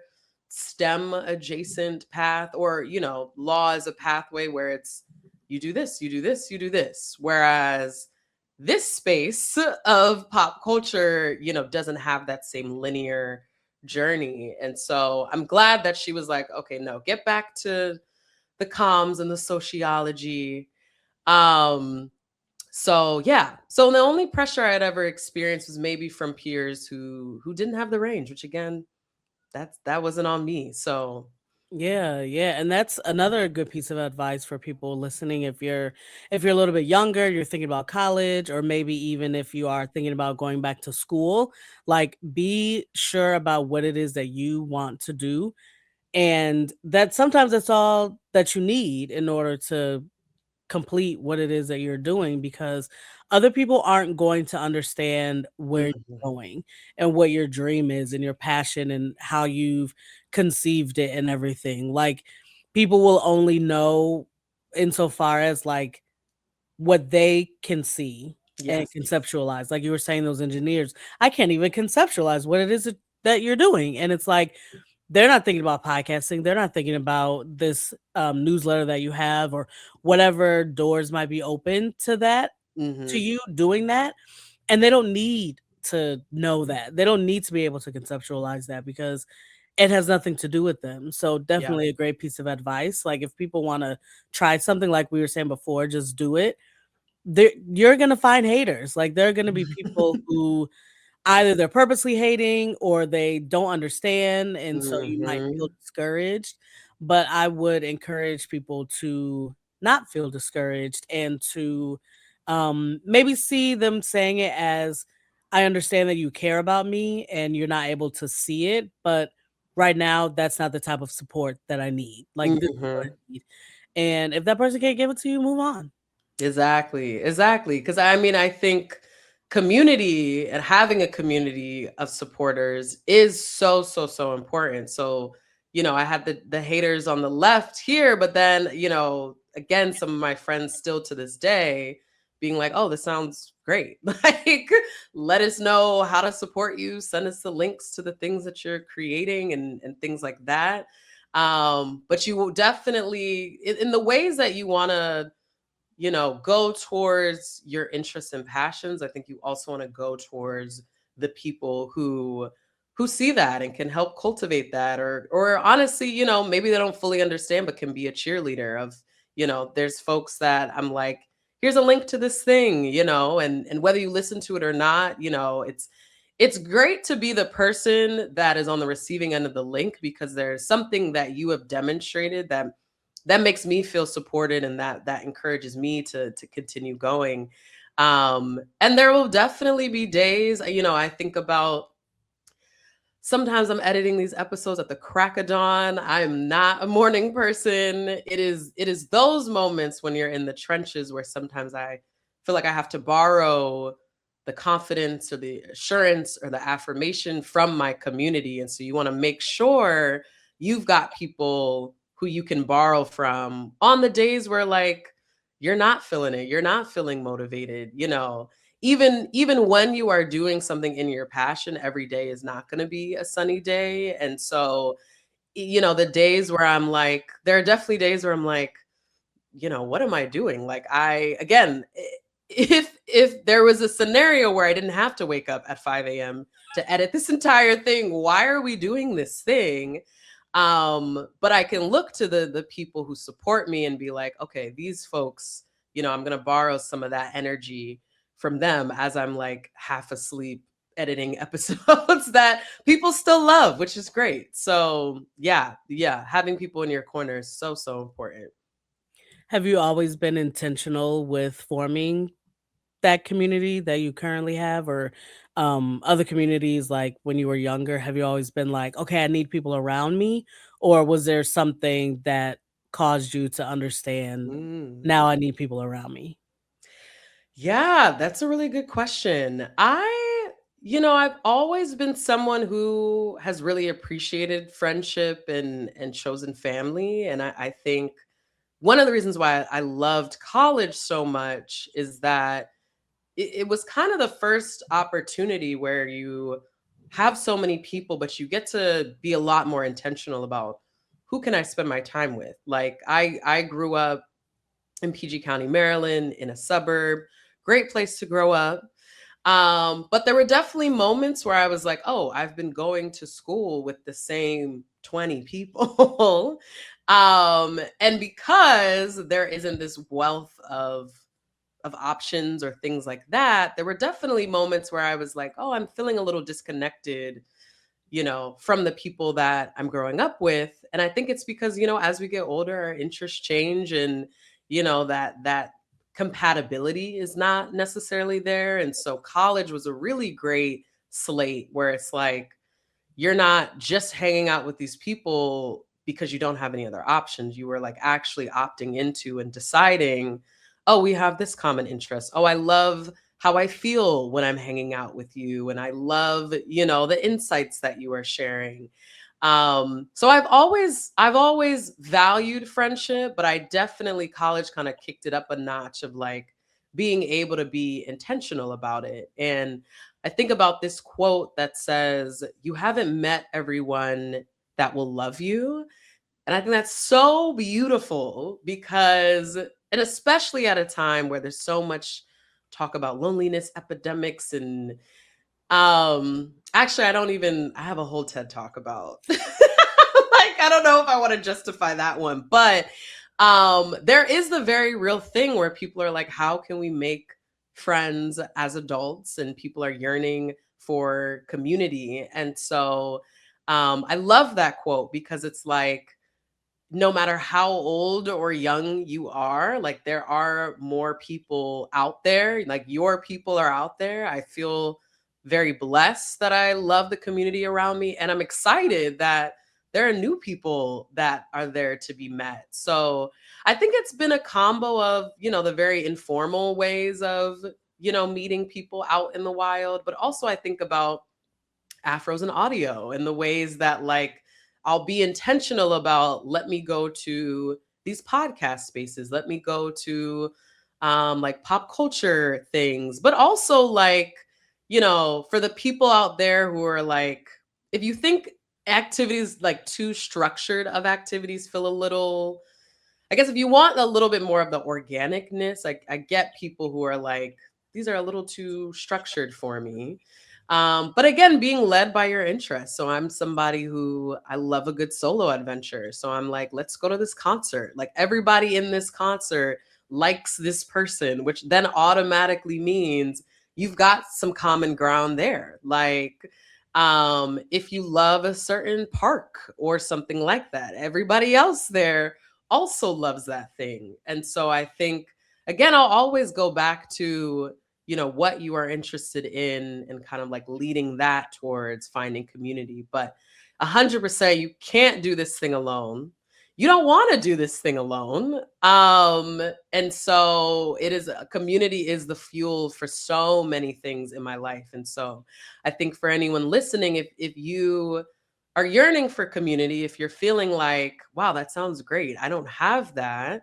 STEM adjacent path, or, law is a pathway where it's you do this, you do this, you do this. Whereas this space of pop culture, doesn't have that same linear journey. And so I'm glad that she was like, okay, no, get back to the comms and the sociology. Um, so yeah. So the only pressure I'd ever experienced was maybe from peers who didn't have the range, which again, that wasn't on me. So Yeah, yeah, and that's another good piece of advice for people listening. If you're a little bit younger, you're thinking about college, or maybe even if you are thinking about going back to school, like be sure about what it is that you want to do, and that sometimes that's all that you need in order to complete what it is that you're doing, because other people aren't going to understand where mhm, you're going and what your dream is and your passion and how you've conceived it and everything. Like, people will only know insofar as like what they can see and yes. conceptualize. Like you were saying, those engineers, I can't even conceptualize what it is that you're doing. And it's like, they're not thinking about podcasting. They're not thinking about this newsletter that you have or whatever doors might be open to that, to Hmm. you doing that. And they don't need to know that. They don't need to be able to conceptualize that because it has nothing to do with them. So Yeah. definitely a great piece of advice. Like if people want to try something like we were saying before, just do it. you're gonna find haters. Like, there are gonna be people who either they're purposely hating or they don't understand, and so you might feel Mhm. discouraged. But I would encourage people to not feel discouraged and to maybe see them saying it as, I understand that you care about me and you're not able to see it, but right now that's not the type of support that I need. Like, this is what I Mhm. need. And if that person can't give it to you, move on. Exactly, exactly. Because I mean, I think community and having a community of supporters is so, so, so important. So, I had the haters on the left here, but then, again, some of my friends still to this day being like, "Oh, this sounds great. Like, let us know how to support you. Send us the links to the things that you're creating and things like that." But you will definitely in the ways that you want to go towards your interests and passions. I think you also want to go towards the people who see that and can help cultivate that, or honestly, maybe they don't fully understand but can be a cheerleader of, there's folks that I'm like, here's a link to this thing, and whether you listen to it or not, it's great to be the person that is on the receiving end of the link because there's something that you have demonstrated that makes me feel supported and that encourages me to continue going. And there will definitely be days, I think about sometimes I'm editing these episodes at the crack of dawn. I'm not a morning person. It is those moments when you're in the trenches where sometimes I feel like I have to borrow the confidence or the assurance or the affirmation from my community. And so you want to make sure you've got people who you can borrow from on the days where like you're not feeling it, you're not feeling motivated, even when you are doing something in your passion, every day is not going to be a sunny day. And so, the days where I'm like, there are definitely days where I'm like, what am I doing? Like, I again, if there was a scenario where I didn't have to wake up at 5 a.m. to edit this entire thing, why are we doing this thing? But I can look to the people who support me and be like, okay, these folks, I'm gonna borrow some of that energy from them as I'm like half asleep editing episodes that people still love, which is great. So yeah, yeah, having people in your corner is so, so important. Have you always been intentional with forming that community that you currently have, or other communities, like when you were younger? Have you always been like, okay, I need people around me? Or was there something that caused you to understand, Mm. now I need people around me? Yeah, that's a really good question. I've always been someone who has really appreciated friendship and chosen family. And I think one of the reasons why I loved college so much is that it was kind of the first opportunity where you have so many people, but you get to be a lot more intentional about who can I spend my time with. Like I grew up in PG County, Maryland, in a suburb. Great place to grow up. But there were definitely moments where I was like, oh, I've been going to school with the same 20 people. And because there isn't this wealth of options or things like that, there were definitely moments where I was like, oh, I'm feeling a little disconnected, from the people that I'm growing up with. And I think it's because, as we get older, our interests change and, that compatibility is not necessarily there. And so college was a really great slate where it's like, you're not just hanging out with these people because you don't have any other options. You were like actually opting into and deciding, oh, we have this common interest. Oh, I love how I feel when I'm hanging out with you. And I love, the insights that you are sharing. So I've always valued friendship, but I definitely college kind of kicked it up a notch of like being able to be intentional about it. And I think about this quote that says, you haven't met everyone that will love you. And I think that's so beautiful because, and especially at a time where there's so much talk about loneliness epidemics and actually I have a whole TED talk about like I don't know if I want to justify that one, but There is the very real thing where people are like, how can we make friends as adults? And people are yearning for community. And so I love that quote because it's like, no matter how old or young you are, like there are more people out there, like your people are out there. I feel very blessed that I love the community around me, and I'm excited that there are new people that are there to be met. So I think it's been a combo of, the very informal ways of, meeting people out in the wild, but also I think about afros and audio and the ways that like I'll be intentional about, let me go to these podcast spaces, let me go to like pop culture things, but also like, for the people out there who are like, if you think activities like too structured of activities feel a little, I guess if you want a little bit more of the organicness, I get people who are like, these are a little too structured for me. But again, being led by your interests. So I'm somebody who I love a good solo adventure. So I'm like, let's go to this concert. Like everybody in this concert likes this person, which then automatically means you've got some common ground there. Like, if you love a certain park or something like that, everybody else there also loves that thing. And so I think, again, I'll always go back to, what you are interested in and kind of like leading that towards finding community. But 100%, you can't do this thing alone. You don't want to do this thing alone. And so it is, a community is the fuel for so many things in my life. And so I think for anyone listening, if you are yearning for community, if you're feeling like, wow, that sounds great, I don't have that.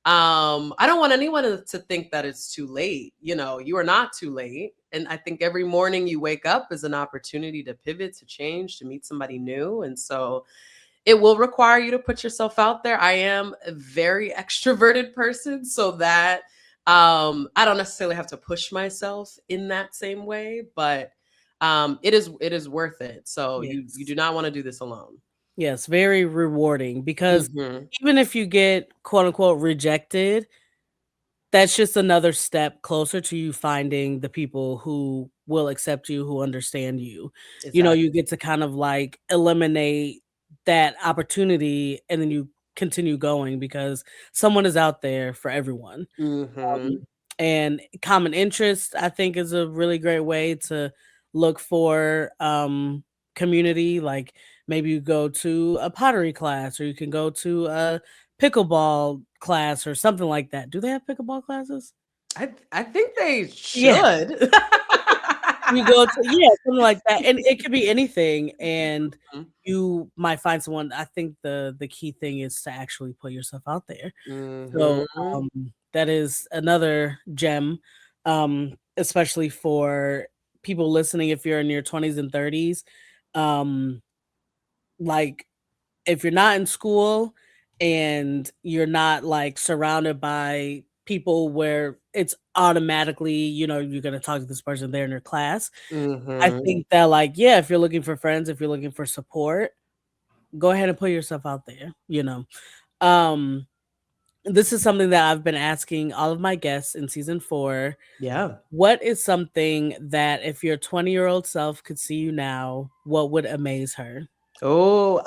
I don't want anyone to think that it's too late. You are not too late. And I think every morning you wake up is an opportunity to pivot, to change, to meet somebody new. And so it will require you to put yourself out there. I am a very extroverted person, so that I don't necessarily have to push myself in that same way, but it is worth it. So you Yes. do not want to do this alone. Yes, very rewarding because Hmm. even if you get quote unquote rejected, that's just another step closer to you finding the people who will accept you, who understand you. You Exactly. get to kind of like eliminate that opportunity and then you continue going because someone is out there for everyone. Um, Hmm. and common interest, I think, is a really great way to look for community. Like maybe you go to a pottery class, or you can go to a pickleball class, or something like that. Do they have pickleball classes? I think they Yeah, should. you go to something like that, and it could be anything. And Mhm. you might find someone. I think the key thing is to actually put yourself out there. So, Mhm. that is another gem, especially for people listening if you're in your 20s and 30s. Um, like, if you're not in school and you're not, like, surrounded by people where it's automatically, you're gonna talk to this person, they're in your class. I Mhm. think that, like, yeah, if you're looking for friends, if you're looking for support, go ahead and put yourself out there. Um This is something that I've been asking all of my guests in season 4. Yeah. What is something that if your 20-year-old self could see you now, what would amaze her? Oh,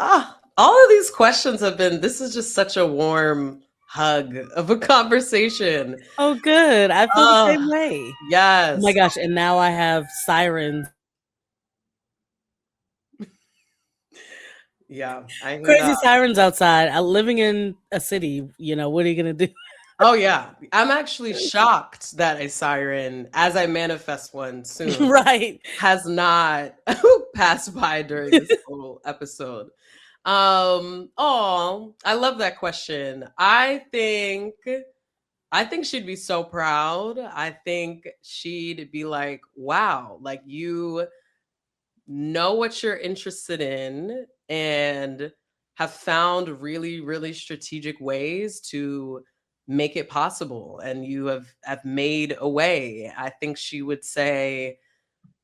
all of these questions have been, this is just such a warm hug of a conversation. Oh, good. I feel the Oh, same way. Oh my yes. gosh, and now I have sirens, Yeah, I hear that. crazy sirens outside. I'm living in a city, what are you gonna do? Oh, yeah. I'm actually shocked that a siren, as I manifest one soon, Right. has not passed by during this whole episode. Oh, I love that question. I think she'd be so proud. I think she'd be like, wow, like you know what you're interested in and have found really, really strategic ways to make it possible. And you have made a way. I think she would say,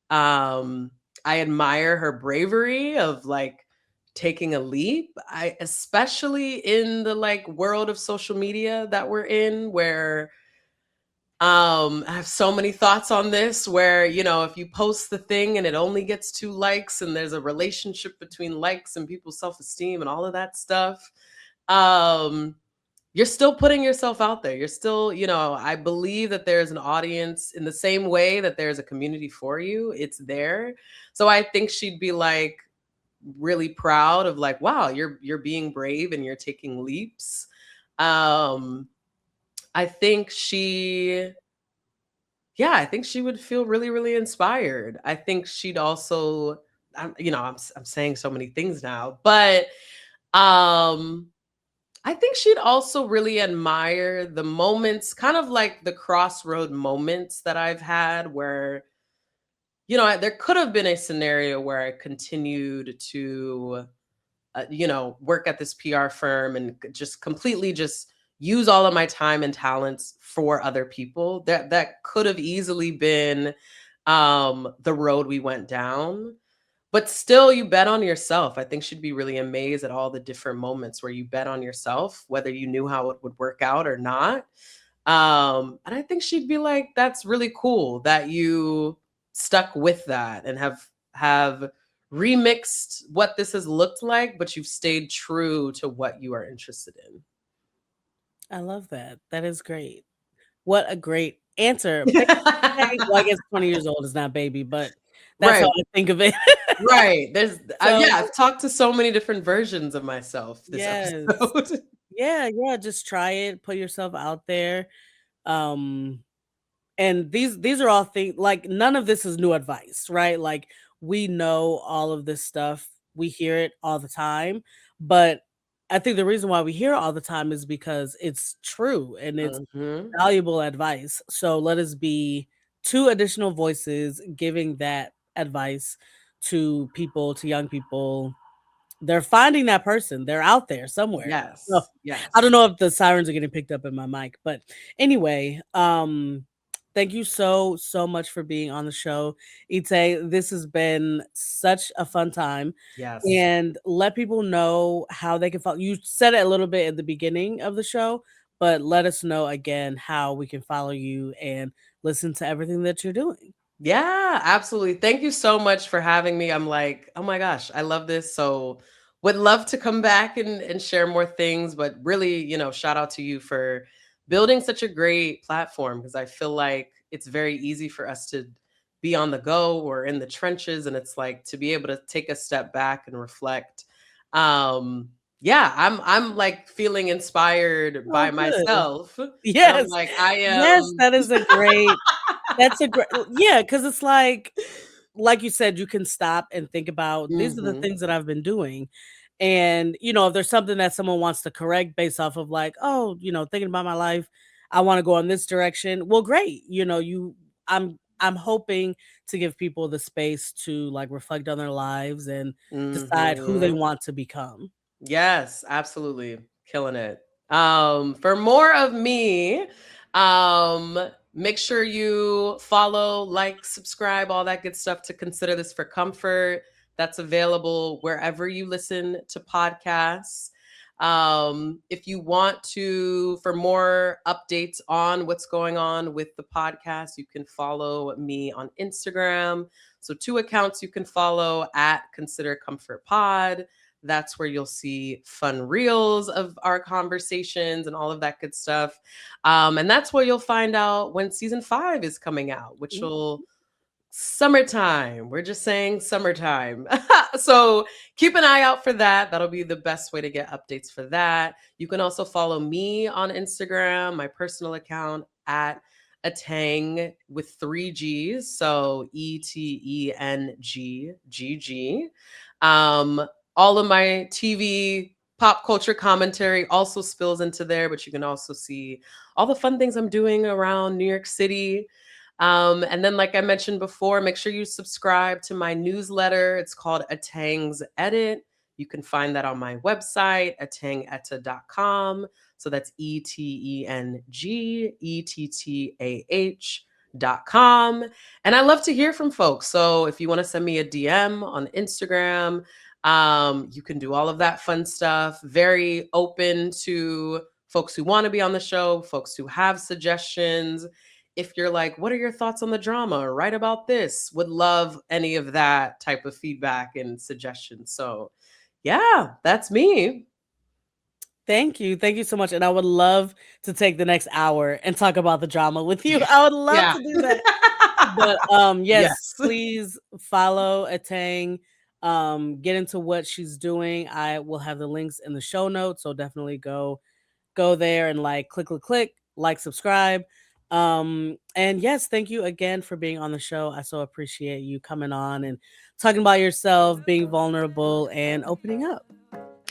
I admire her bravery of like taking a leap. I especially in the like world of social media that we're in, where I have so many thoughts on this, where, if you post the thing and it only gets 2 likes, and there's a relationship between likes and people's self-esteem and all of that stuff. Um, you're still putting yourself out there. You're still, I believe that there's an audience in the same way that there's a community for you. It's there. So I think she'd be like really proud of like, wow, you're being brave and you're taking leaps. Um, I think she I think she would feel really, really inspired. I think she'd also, I'm saying so many things now, but um, I think she'd also really admire the moments, kind of like the crossroad moments that I've had, where, there could have been a scenario where I continued to, work at this PR firm and just completely just use all of my time and talents for other people. That could have easily been the road we went down. But still, you bet on yourself. I think she'd be really amazed at all the different moments where you bet on yourself, whether you knew how it would work out or not. And I think she'd be like, "That's really cool that you stuck with that and have remixed what this has looked like, but you've stayed true to what you are interested in." I love that. That is great. What a great answer. Baby, well, I guess 20 years old is not baby, but that's how Right, I think of it. right. There's So, yeah, I've talked to so many different versions of myself this yes. episode. Yeah, yeah, just try it, put yourself out there. Um, and these are all things like none of this is new advice, right? Like we know all of this stuff. We hear it all the time, but I think the reason why we hear it all the time is because it's true and it's Mhm. valuable advice. So let us be two additional voices giving that advice to people, to young people. They're finding that person. They're out there somewhere. So, Yes, I don't yes. know if the sirens are getting picked up in my mic, but anyway, thank you so much for being on the show. Ite, this has been such a fun time. Yes. And let people know how they can follow. You said it a little bit at the beginning of the show, but let us know again how we can follow you and listen to everything that you're doing. Yeah, absolutely. Thank you so much for having me. I'm like, oh my gosh, I love this. So would love to come back and share more things, but really, shout out to you for building such a great platform, because I feel like it's very easy for us to be on the go or in the trenches, and it's like to be able to take a step back and reflect. Um yeah, I'm like feeling inspired Oh, by good. myself. And I'm Yes. like, I Yes, am that is a great that's a great yeah, because it's like you said, you can stop and think about these are the Mhm. things that I've been doing. And, if there's something that someone wants to correct based off of like, oh, thinking about my life, I want to go in this direction. Well, great. I'm hoping to give people the space to like reflect on their lives and decide who they Mhm. want to become. Yes, absolutely. Killing it. For more of me, um, make sure you follow, like, subscribe, all that good stuff to Consider This for Comfort. That's available wherever you listen to podcasts. If you want to, for more updates on what's going on with the podcast, you can follow me on Instagram. So, 2 accounts you can follow at Consider Comfort Pod. That's where you'll see fun reels of our conversations and all of that good stuff. And that's where you'll find out when season 5 is coming out, which Mm, will summertime. We're just saying summertime. So keep an eye out for that. That'll be the best way to get updates for that. You can also follow me on Instagram, my personal account at Eteng with 3 G's. So ETENGGG. All of my TV pop culture commentary also spills into there, but you can also see all the fun things I'm doing around New York City. And then, like I mentioned before, make sure you subscribe to my newsletter. It's called Eteng's Edit. You can find that on my website, etengetta.com. So that's ETENGETTAH.com. And I love to hear from folks. So if you want to send me a DM on Instagram, You can do all of that fun stuff. Very open to folks who want to be on the show, folks who have suggestions. If you're like, what are your thoughts on the drama? Write about this. Would love any of that type of feedback and suggestions. So, yeah, that's me. Thank you. Thank you so much. And I would love to take the next hour and talk about the drama with you. I would love Yeah. to do that. But yes, Yes. please follow Eteng. Get into what she's doing. I will have the links in the show notes. So definitely go there and like click, like, subscribe. And yes, thank you again for being on the show. I so appreciate you coming on and talking about yourself, being vulnerable and opening up.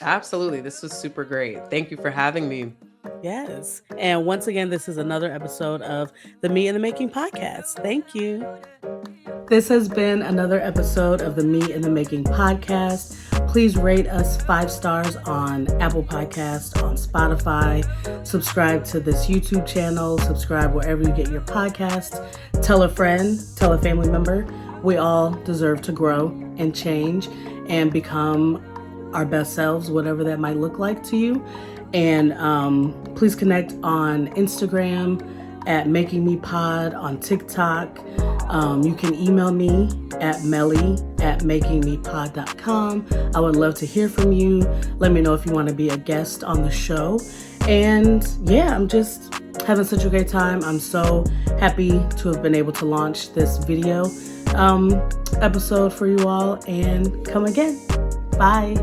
Absolutely. This was super great. Thank you for having me. Yes. And once again, this is another episode of the Me in the Making podcast. Thank you. This has been another episode of the Me in the Making podcast. Please rate us 5 stars on Apple Podcasts, on Spotify. Subscribe to this YouTube channel. Subscribe wherever you get your podcasts. Tell a friend, tell a family member. We all deserve to grow and change and become our best selves, whatever that might look like to you. And please connect on Instagram at Making Me Pod, on TikTok. You can email me at meli@makingmepod.com. I would love to hear from you. Let me know if you want to be a guest on the show. And yeah, I'm just having such a great time. I'm so happy to have been able to launch this video episode for you all, and come again. Bye.